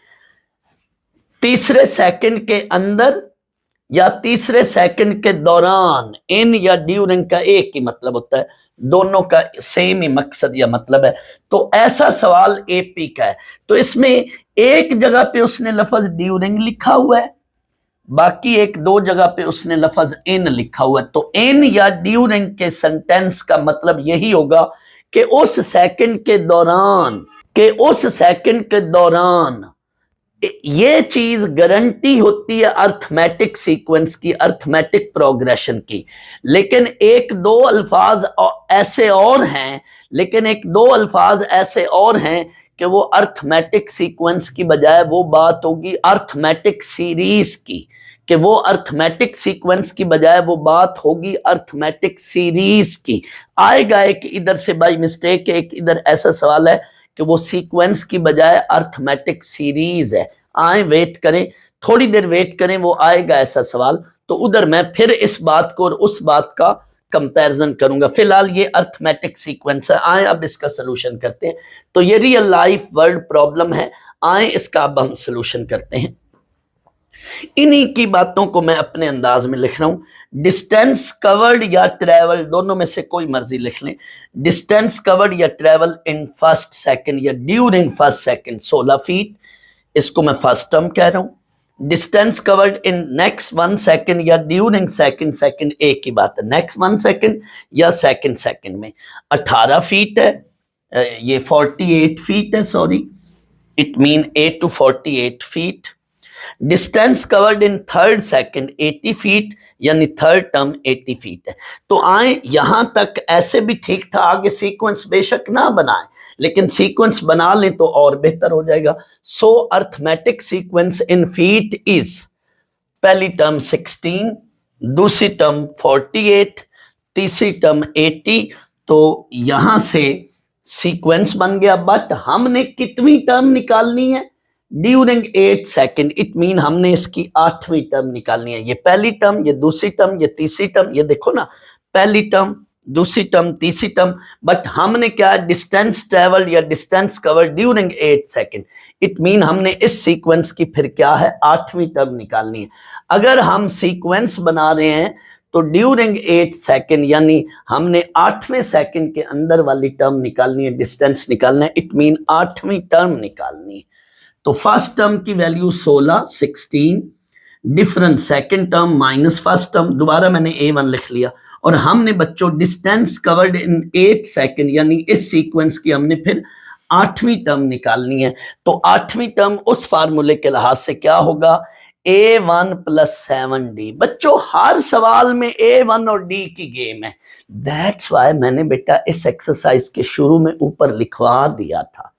S1: तीसरे सेकंड के अंदर या तीसरे सेकंड के दौरान। इन या ड्यूरिंग का एक ही मतलब होता है, दोनों का सेम ही मकसद या मतलब है। तो ऐसा सवाल एपी का है। तो इसमें एक जगह पे उसने लफ्ज ड्यूरिंग लिखा हुआ है, बाकी एक दो जगह पे उसने लफ्ज इन लिखा हुआ है। तो इन या ड्यूरिंग के सेंटेंस का मतलब यही होगा कि उस सेकंड के दौरान कि उस सेकंड के दौरान ये चीज गारंटी होती है अर्थमेटिक सीक्वेंस की, अर्थमेटिक प्रोग्रेशन की। लेकिन एक दो अल्फाज ऐसे और हैं, लेकिन एक दो अल्फाज ऐसे और हैं कि वो अर्थमेटिक सीक्वेंस की बजाय वो बात होगी अर्थमेटिक सीरीज की, कि वो अर्थमेटिक सीक्वेंस की बजाय वो बात होगी अर्थमेटिक सीरीज की। आएगा एक इधर से बाई मिस्टेक, एक इधर ऐसा सवाल है कि वो सीक्वेंस की बजाय अर्थमेटिक सीरीज है। आए वेट करें, थोड़ी देर वेट करें, वो आएगा ऐसा सवाल, तो उधर मैं फिर इस बात को और उस बात का कंपैरिजन करूंगा। फिलहाल ये अर्थमेटिक सीक्वेंस है। आए अब इसका सोल्यूशन करते हैं। तो ये रियल लाइफ वर्ल्ड प्रॉब्लम है, आए इसका अब हम सोल्यूशन करते हैं। इन्हीं की बातों को मैं अपने अंदाज में लिख रहा हूं। डिस्टेंस कवर्ड या ट्रेवल, दोनों में से कोई मर्जी लिख लें। डिस्टेंस कवर्ड या ट्रेवल इन फर्स्ट सेकंड या ड्यूरिंग फर्स्ट सेकंड 16 फीट, इसको मैं फर्स्ट टर्म कह रहा हूं। Distance covered in next 1 second या ड्यूरिंग सेकंड सेकंड, एक ही बात है, नेक्स्ट 1 सेकंड या सेकंड सेकंड में 18 फीट है, ये 48 फीट है, sorry, it mean 8 to 48 feet. Distance covered in third second 80 feet, यानी थर्ड टर्म 80 फीट है। तो आए यहां तक ऐसे भी ठीक था, आगे सीक्वेंस बेशक ना बनाए लेकिन सीक्वेंस बना लें तो और बेहतर हो जाएगा। So arithmetic sequence in feet is, पहली टर्म 16, दूसरी टर्म 48, तीसरी टर्म 80। तो यहां से सीक्वेंस बन गया, बट हमने कितनी टर्म निकालनी है? ड्यूरिंग 8 सेकंड, इट मीन हमने इसकी 8वीं टर्म निकालनी है। ये पहली टर्म, ये दूसरी टर्म, ये तीसरी टर्म, ये देखो ना, पहली टर्म, दूसरी टर्म, तीसरी टर्म, बट हमने क्या, डिस्टेंस ट्रेवल या distance cover during 8 second, it mean हमने इस सीक्वेंस की फिर क्या है, 8वीं टर्म निकालनी है। अगर हम सीक्वेंस बना रहे हैं तो ड्यूरिंग 8 सेकंड, यानी हमने 8वें सेकंड के अंदर वाली टर्म निकालनी है, डिस्टेंस निकालना है, इट मीन 8वीं टर्म निकालनी है। तो फर्स्ट टर्म की value 16, 16, difference second term minus first term, दोबारा मैंने A1 लिख लिया। और हमने बच्चों डिस्टेंस कवर्ड इन 8 सेकंड, यानी इस सीक्वेंस की हमने फिर 8वीं टर्म निकालनी है। तो 8वीं टर्म उस फार्मूले के लिहाज से क्या होगा, A1 + 7D। बच्चों हर सवाल में A1 और D की गेम है, दैट्स वाई मैंने बेटा इस एक्सरसाइज के शुरू में ऊपर लिखवा दिया था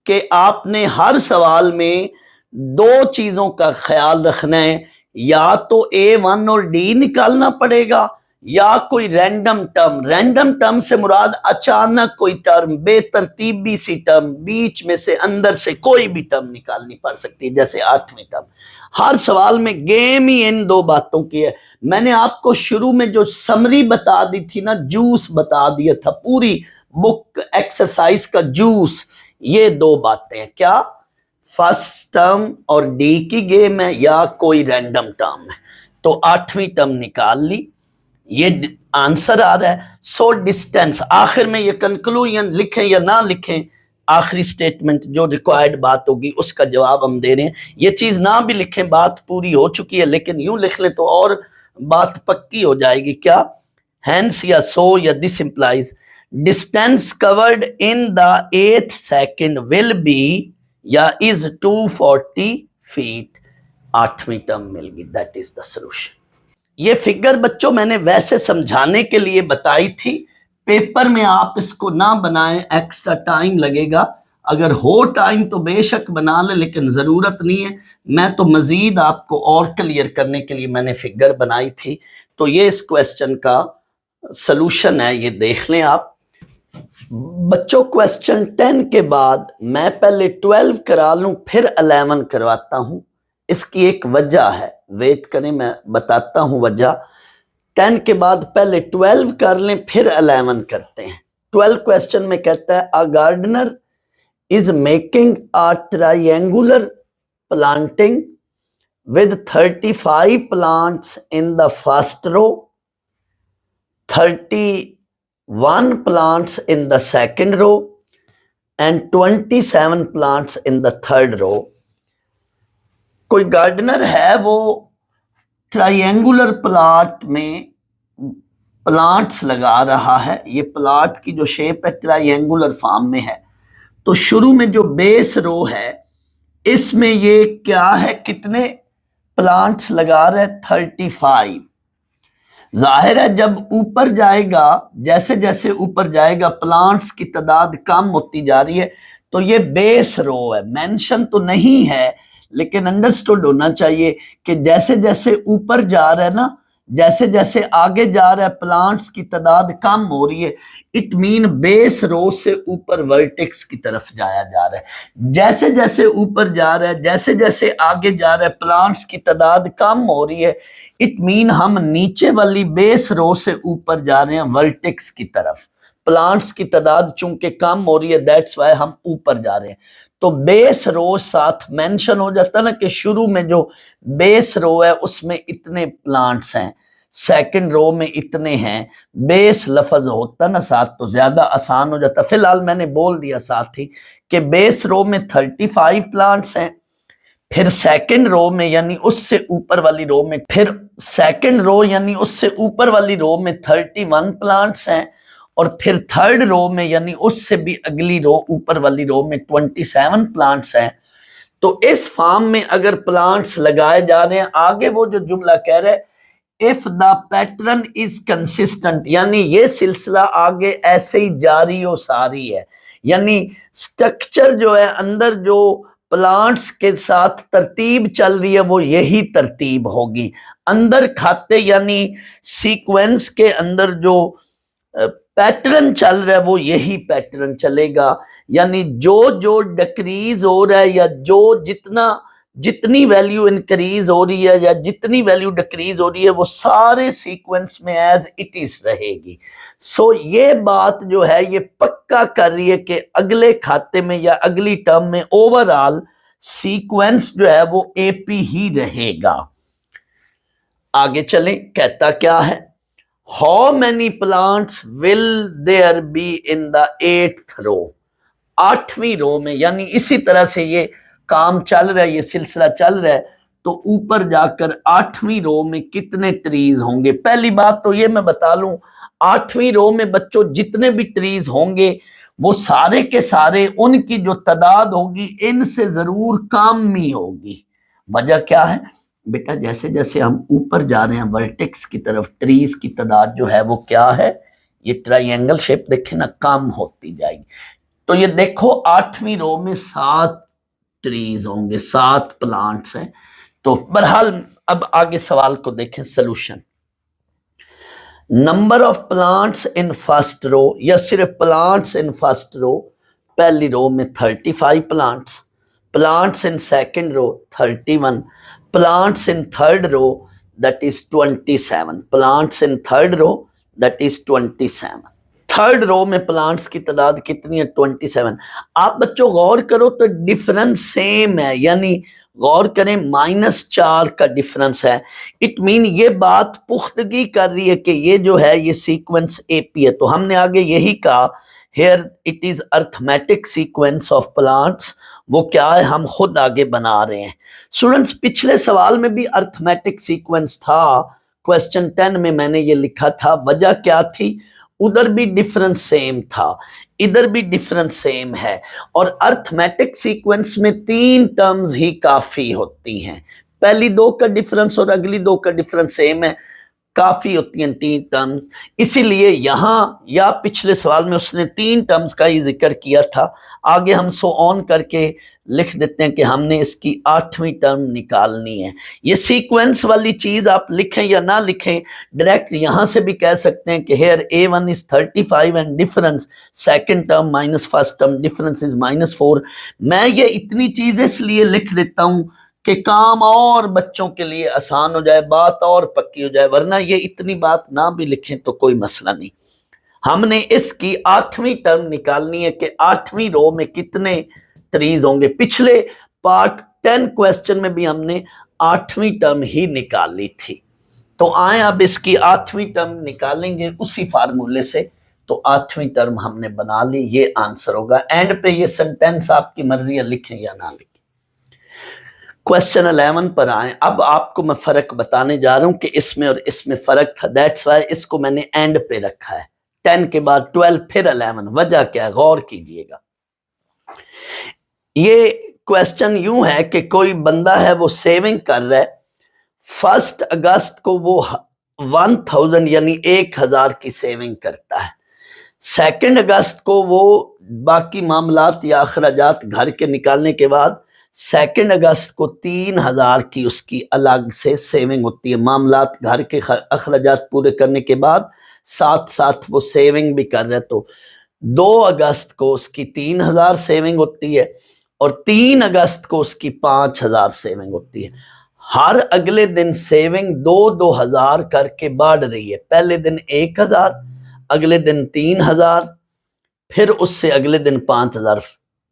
S1: कि आपने हर सवाल में दो चीजों का ख्याल रखना है, या तो A1 और D निकालना पड़ेगा या कोई रैंडम टर्म। रैंडम टर्म से मुराद अचानक कोई टर्म, बेतरतीबी सी टर्म, बीच में से अंदर से कोई भी टर्म निकालनी पड़ सकती है, जैसे 8वीं टर्म। हर सवाल में गेम ही इन दो बातों की है। मैंने आपको शुरू में जो समरी बता दी थी ना, जूस बता दिया था, पूरी बुक एक्सरसाइज का जूस, ये दो बातें हैं, क्या फर्स्ट टर्म और डी की गेम है या कोई रैंडम टर्म है। तो 8वीं टर्म निकाल ली, ये आंसर आ रहा है। सो डिस्टेंस, आखिर में ये कंक्लूजन लिखें या ना लिखें, आखिरी स्टेटमेंट जो रिक्वायर्ड बात होगी उसका जवाब हम दे रहे हैं। ये चीज ना भी लिखें, बात पूरी हो चुकी है, लेकिन यूं लिख लें तो और बात पक्की हो जाएगी। क्या, हैंस या सो या this implies distance covered in the 8th second will be या इज 240 फीट। 8वीं टर्म मिल गई, दैट इज द सॉल्यूशन। ये फिगर बच्चों मैंने वैसे समझाने के लिए बताई थी, पेपर में आप इसको ना बनाएं, एक्स्ट्रा टाइम लगेगा। अगर हो टाइम तो बेशक बना ले, लेकिन जरूरत नहीं है। मैं तो मजीद आपको और क्लियर करने के लिए मैंने फिगर बनाई थी। तो ये इस क्वेश्चन का सॉल्यूशन है, ये देख लें आप बच्चों। क्वेश्चन 10 के बाद मैं पहले 12 करा लूं, फिर 11 करवाता हूं। इसकी एक वजह है, वेट करें, मैं बताता हूं वजह। 10 के बाद पहले 12 कर लें, फिर 11 करते हैं। 12 क्वेश्चन में कहता है, a gardener is making a triangular planting with 35 plants in the first row, 31 plants in the second row, and 27 plants in the third row. कोई गार्डनर है, वो ट्रायंगुलर प्लाट में प्लांट्स लगा रहा है। ये प्लाट की जो शेप है ट्रायंगुलर फॉर्म में है। तो शुरू में जो बेस रो है इसमें ये क्या है, कितने प्लांट्स लगा रहे, 35। जाहिर है जब ऊपर जाएगा, जैसे जैसे ऊपर जाएगा प्लांट्स की तादाद कम होती जा रही है। तो ये बेस रो है, मेंशन तो नहीं है लेकिन अंडरस्टूड होना चाहिए कि जैसे जैसे ऊपर जा रहा है ना, जैसे जैसे आगे जा रहा है प्लांट्स की तादाद कम हो रही है, इट मीन बेस रो से ऊपर वर्टेक्स की तरफ जाया जा रहा है। जैसे जैसे ऊपर जा रहा है, जैसे जैसे आगे जा रहा है प्लांट्स की तादाद कम हो रही है, इट मीन हम नीचे वाली बेस रो से ऊपर जा रहे हैं वर्टेक्स की तरफ। प्लांट्स की तादाद चूंकि कम हो रही है, दैट्स वाई हम ऊपर जा रहे हैं। तो बेस रो साथ मेंशन हो जाता ना कि शुरू में जो बेस रो है उसमें इतने प्लांट्स हैं, सेकंड रो में इतने हैं, बेस लफ्ज होता ना साथ तो ज्यादा आसान हो जाता। फिलहाल मैंने बोल दिया साथ ही कि बेस रो में 35 प्लांट्स हैं, फिर सेकंड रो में यानी उससे ऊपर वाली रो में, फिर सेकंड रो यानी उससे ऊपर वाली रो में 31 प्लांट्स हैं, और फिर थर्ड रो में यानी उससे भी अगली रो ऊपर वाली रो में 27 प्लांट्स हैं। तो इस फार्म में अगर प्लांट्स लगाए जा रहे हैं, आगे वो जो जुमला कह रहे हैं if the pattern is consistent, यानी ये सिलसिला आगे ऐसे ही जारी और सारी है, यानी स्ट्रक्चर जो है अंदर जो प्लांट्स के साथ तरतीब चल रही है वो यही तरतीब होगी। अंदर खाते यानी सीक्वेंस के अंदर जो पैटर्न चल रहा है वो यही पैटर्न चलेगा। यानी जो जो डिक्रीज हो रहा है या जो जितनी वैल्यू इंक्रीज हो रही है या जितनी वैल्यू डिक्रीज हो रही है वो सारे सीक्वेंस में एज इट इज रहेगी। सो ये बात जो है ये पक्का कर रही है कि अगले खाते में या अगली टर्म में ओवरऑल सीक्वेंस जो है वो एपी ही रहेगा। आगे चलें, कहता क्या है, how many plants will there be in the 8th row, 8वीं रो में, यानी इसी तरह से ये काम चल रहा है, ये सिलसिला चल रहा है। तो ऊपर जाकर 8वीं रो में कितने ट्रीज होंगे। पहली बात तो ये मैं बता लूं, 8वीं रो में बच्चों जितने भी ट्रीज होंगे वो सारे के सारे उनकी जो तादाद होगी इनसे जरूर कम ही होगी। वजह क्या है बेटा, जैसे जैसे हम ऊपर जा रहे हैं वर्टेक्स की तरफ ट्रीज की तादाद जो है वो क्या है, ये ट्राइंगल शेप देखे ना, कम होती जाएगी। तो ये देखो 8वीं रो में 7 ट्रीज होंगे, 7 प्लांट्स हैं। तो बहरहाल अब आगे सवाल को देखें, solution. Number of plants in first row, या सिर्फ प्लांट्स इन फर्स्ट रो, पहली रो में 35 plants, plants in second row 31, plants in third row that is 27, plants in third row that is 27। थर्ड रो में प्लांट्स की तादाद कितनी है, 27। आप बच्चों गौर करो तो डिफरेंस सेम है, यानी गौर करें -4 का डिफरेंस है। इट मीन ये बात पुख्तगी कर रही है कि ये जो है ये सीक्वेंस एपी है। तो हमने आगे यही कहा, here it is arithmetic sequence of plants, वो क्या है हम खुद आगे बना रहे हैं। स्टूडेंट्स पिछले सवाल में भी अर्थमेटिक सीक्वेंस था, क्वेश्चन 10 में मैंने ये लिखा था। वजह क्या थी, उधर भी डिफरेंस सेम था, इधर भी डिफरेंस सेम है, और अर्थमेटिक सीक्वेंस में 3 टर्म्स ही काफी होती हैं। पहली 2 का डिफरेंस और अगली 2 का डिफरेंस सेम है, काफी होती हैं 3 टर्म्स। इसीलिए यहां या पिछले सवाल में उसने 3 टर्म्स का ही जिक्र किया था। आगे हम सो ऑन करके लिख देते हैं कि हमने इसकी 8वीं टर्म निकालनी है। ये सीक्वेंस वाली चीज आप लिखें या ना लिखें, डायरेक्ट यहां से भी कह सकते हैं कि here A1 is 35 and difference second term minus first term difference is -4। मैं ये इतनी चीजें इसलिए लिख देता हूं कि काम और बच्चों के लिए आसान हो जाए, बात और पक्की हो जाए, वरना ये इतनी बात ना भी लिखें तो कोई मसला नहीं। हमने इसकी 8वीं टर्म निकालनी है कि 8वीं रो में कितने ट्रीज होंगे। पिछले पार्ट 10 क्वेश्चन में भी हमने 8वीं टर्म ही निकाली थी। तो आए अब इसकी 8वीं टर्म निकालेंगे उसी फार्मूले से। तो 8वीं टर्म हमने बना ली, ये आंसर होगा। एंड पे ये सेंटेंस आपकी मर्जी है लिखें या ना लिखें। क्वेश्चन 11 पर आए। अब आपको मैं फर्क बताने जा रहा हूं कि इसमें और इसमें फर्क था, दैट्स वाई इसको मैंने एंड पे रखा है। 10 के बाद 12 फिर 11, वजह क्या है गौर कीजिएगा। ये क्वेश्चन यूं है कि कोई बंदा है वो सेविंग कर रहा है, 1 अगस्त को वो 1000 यानी 1000 की सेविंग करता है, 2 अगस्त को वो बाकी मामलात या अखराजात घर के निकालने के बाद 2 अगस्त को 3000 की उसकी अलग से सेविंग होती है। मामलात घर के अखराजात पूरे करने के बाद साथ साथ वो सेविंग भी कर रहे हैं, तो 2 अगस्त को उसकी 3000 सेविंग होती है और 3 अगस्त को उसकी 5000 सेविंग होती है। हर अगले दिन सेविंग 2-2000 करके बढ़ रही है। पहले दिन 1000, अगले दिन 3000, फिर उससे अगले दिन 5000,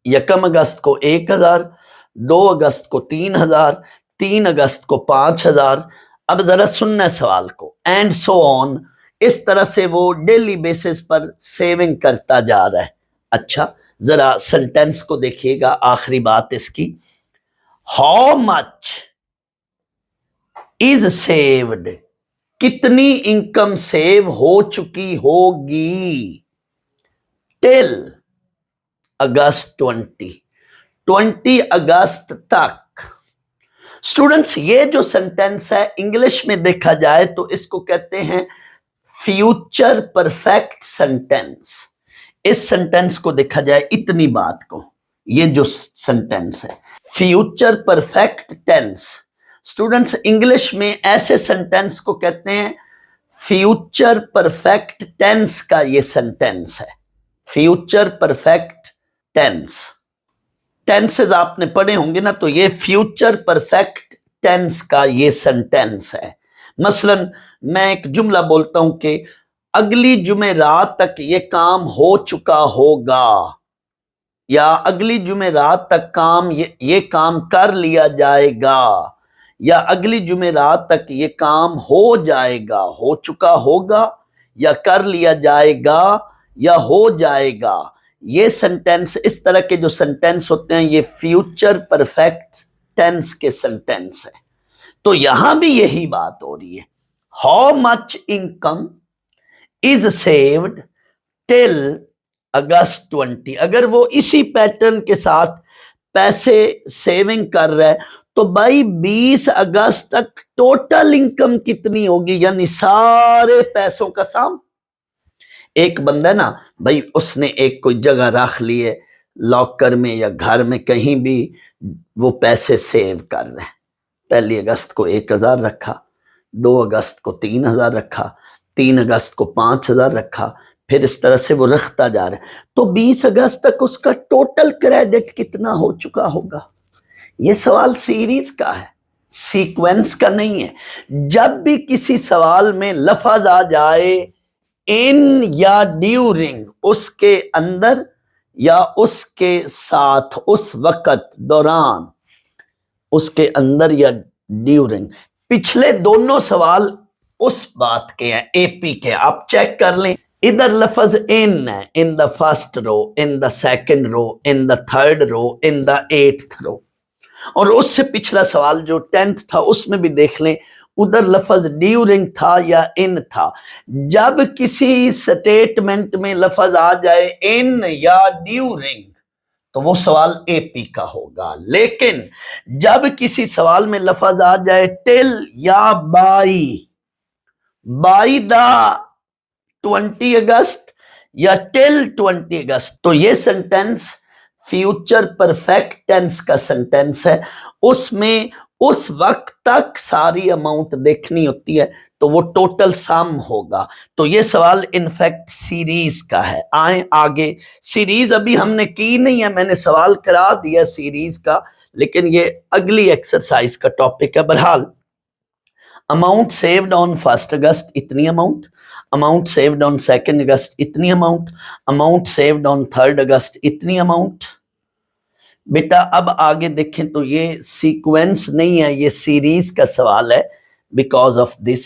S1: 1 अगस्त को 1000, 2 अगस्त को 3000, 3 अगस्त को 5000। अब जरा सुनना सवाल को, एंड सो ऑन। इस तरह से वो डेली बेसिस पर सेविंग करता जा रहा है। अच्छा, जरा सेंटेंस को देखिएगा, आखिरी बात इसकी, हाउ मच इज सेव्ड, कितनी इनकम सेव हो चुकी होगी, टिल अगस्त 20 अगस्त तक। स्टूडेंट्स, ये जो सेंटेंस है इंग्लिश में देखा जाए तो इसको कहते हैं फ्यूचर परफेक्ट सेंटेंस। इस सेंटेंस को देखा जाए, इतनी बात को, ये जो सेंटेंस है future perfect tense, students English में ऐसे सेंटेंस को कहते हैं फ्यूचर परफेक्ट टेंस का ये सेंटेंस है, फ्यूचर परफेक्ट टेंस। टेंसेस आपने पढ़े होंगे ना, तो ये फ्यूचर परफेक्ट टेंस का ये सेंटेंस है। मसलन मैं एक जुमला बोलता हूं कि अगली जुमेरात तक ये काम हो चुका होगा, या अगली जुमेरात तक काम ये काम कर लिया जाएगा, या अगली जुमेरात तक ये काम हो जाएगा, हो चुका होगा या कर लिया जाएगा या हो जाएगा। ये सेंटेंस, इस तरह के जो सेंटेंस होते हैं ये फ्यूचर परफेक्ट टेंस के सेंटेंस है। तो यहां भी यही बात हो रही है, how much income is saved till August 20। अगर वो इसी पैटर्न के साथ पैसे सेविंग कर रहा है तो भाई 20 अगस्त तक टोटल इनकम कितनी होगी, यानी सारे पैसों का सम। एक बंदा ना भाई, उसने एक कोई जगह रख ली है लॉकर में या घर में कहीं भी, वो पैसे सेव कर रहे हैं। 1 अगस्त को 1000 रखा, 2 अगस्त को 3000 रखा, 3 अगस्त को 5000 रखा, फिर इस तरह से वो रखता जा रहा है। तो 20 अगस्त तक उसका टोटल क्रेडिट कितना हो चुका होगा? ये सवाल सीरीज का है, सीक्वेंस का नहीं है। जब भी किसी सवाल में लफ्ज आ जाए इन या ड्यूरिंग, उसके अंदर या उसके साथ, उस वक्त दौरान, उसके अंदर या ड्यूरिंग, पिछले दोनों सवाल उस बात के हैं, एपी के। आप चेक कर लें, इधर लफ्ज इन है, in the first row, in the second row, in the third row, in the 8th row. और उससे पिछला सवाल जो 10th था उसमें भी देख लें, उधर लफ्ज ड्यूरिंग था या इन था। जब किसी स्टेटमेंट में लफ्ज आ जाए इन या ड्यूरिंग तो वो सवाल एपी का होगा। लेकिन जब किसी सवाल में लफ्ज आ जाए टिल या बाई द 20 अगस्त या टिल 20 अगस्त, तो ये सेंटेंस फ्यूचर परफेक्ट टेंस का सेंटेंस है। उसमें उस वक्त तक सारी अमाउंट देखनी होती है, तो वो टोटल सम होगा। तो ये सवाल इनफैक्ट सीरीज का है। आए आगे, सीरीज अभी हमने की नहीं है, मैंने सवाल करा दिया सीरीज का, लेकिन ये अगली एक्सरसाइज का टॉपिक है। बहरहाल, अमाउंट सेव्ड ऑन 1 अगस्त इतनी अमाउंट, अमाउंट सेव्ड ऑन 2 अगस्त इतनी अमाउंट, अमाउंट सेव्ड ऑन 3 अगस्त इतनी अमाउंट। बेटा अब आगे देखें तो ये सीक्वेंस नहीं है, ये सीरीज का सवाल है। बिकॉज ऑफ दिस,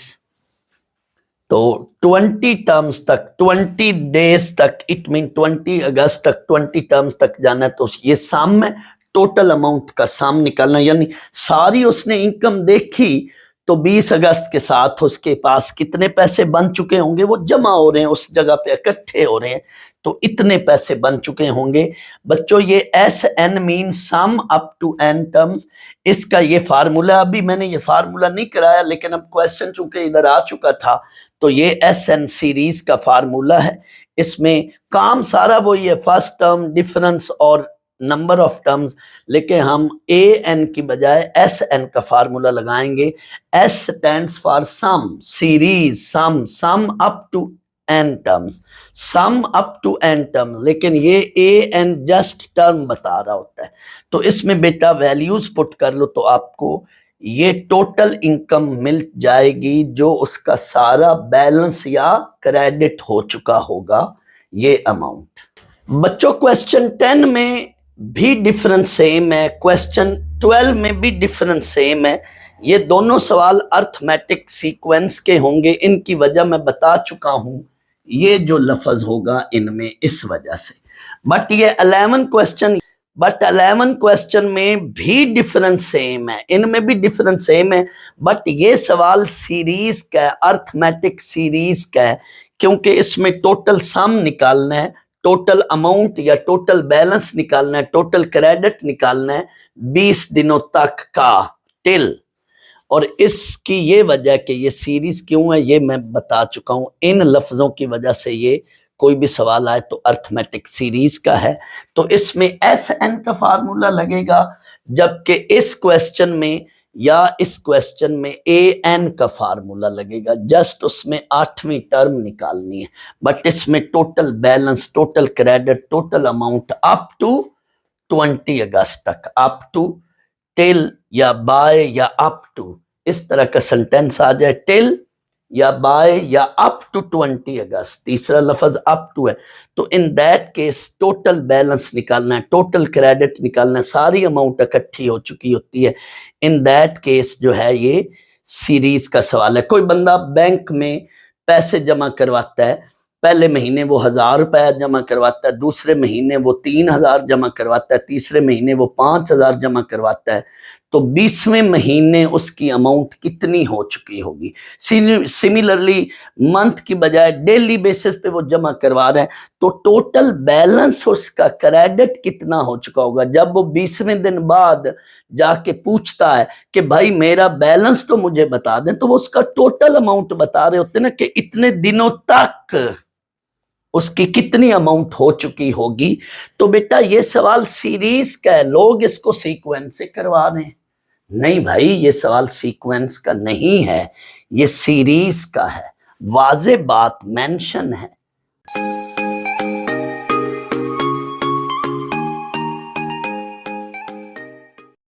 S1: तो 20 टर्म्स तक, 20 डेज तक, इट मीन 20 अगस्त तक 20 टर्म्स तक जाना है। तो ये सम है, टोटल अमाउंट का सम निकालना, यानी सारी उसने इनकम देखी तो 20 अगस्त के साथ उसके पास कितने पैसे बन चुके होंगे, वो जमा हो रहे हैं उस जगह पे, इकट्ठे हो रहे हैं, तो इतने पैसे बन चुके होंगे। बच्चों ये S N mean sum up to N terms, इसका ये फार्मूला, अभी मैंने ये फार्मूला नहीं कराया लेकिन अब क्वेश्चन चूंकि इधर आ चुका था तो ये एस एन सीरीज का फार्मूला है। इसमें काम सारा वही है, फर्स्ट टर्म, डिफरेंस और नंबर ऑफ टर्म्स, लेकिन हम ए एन की बजाय एस एन का फार्मूला लगाएंगे। S stands for sum, series, sum up to N terms, sum up to N term, लेकिन ये ए एन जस्ट टर्म बता रहा होता है। तो इसमें बेटा वैल्यूज पुट कर लो तो आपको ये टोटल इनकम मिल जाएगी जो उसका सारा बैलेंस या क्रेडिट हो चुका होगा, ये अमाउंट। बच्चों क्वेश्चन 10 में भी डिफरेंस सेम है, क्वेश्चन 12 में भी डिफरेंस सेम है। ये दोनों सवाल अर्थमेटिक सीक्वेंस के होंगे, इनकी वजह मैं बता चुका हूं, ये जो लफ्ज होगा इनमें इस वजह से। बट ये 11 क्वेश्चन में भी डिफरेंस सेम है, इनमें भी डिफरेंस सेम है, बट ये सवाल सीरीज का है, अर्थमेटिक सीरीज का है, क्योंकि इसमें टोटल सम निकालना है, टोटल अमाउंट या टोटल बैलेंस निकालना है, टोटल क्रेडिट निकालना है 20 दिनों तक का टिल। और इसकी ये वजह कि ये सीरीज क्यों है ये मैं बता चुका हूं, इन लफ्जों की वजह से ये कोई भी सवाल आए तो अर्थमेटिक सीरीज का है, तो इसमें एस एन का फार्मूला लगेगा, जबकि इस क्वेश्चन में या इस क्वेश्चन में ए एन का फार्मूला लगेगा, जस्ट उसमें 8वीं टर्म निकालनी है। बट इसमें total balance, total credit, total amount up to 20 अगस्त तक, अप टू, टिल या बाय या अप टू, इस तरह का सेंटेंस आ जाए, टिल या बाय या अप टू 20 अगस्त, तीसरा लफ्ज अप टू है, तो in that case total balance निकालना है, टोटल क्रेडिट निकालना है, सारी अमाउंट इकट्ठी हो चुकी होती है। इन दैट केस जो है ये सीरीज का सवाल है। कोई बंदा बैंक में पैसे जमा करवाता है, पहले महीने वो 1000 रुपया जमा करवाता है, दूसरे महीने वो 3000 जमा करवाता है, तीसरे महीने वो 5000 जमा करवाता है, तो 20वें महीने उसकी अमाउंट कितनी हो चुकी होगी। सिमिलरली मंथ की बजाय डेली बेसिस पे वो जमा करवा रहे हैं, तो टोटल बैलेंस उसका क्रेडिट कितना हो चुका होगा। जब वो 20वें दिन बाद जाके पूछता है कि भाई मेरा बैलेंस तो मुझे बता दें, तो वो उसका टोटल अमाउंट बता रहे होते हैं ना, कि इतने दिनों तक उसकी कितनी अमाउंट हो चुकी होगी। तो बेटा ये सवाल सीरीज का है, लोग इसको सीक्वेंस से करवा रहे हैं, नहीं भाई ये सवाल सीक्वेंस का नहीं है, ये सीरीज का है, वाजे बात मेंशन है।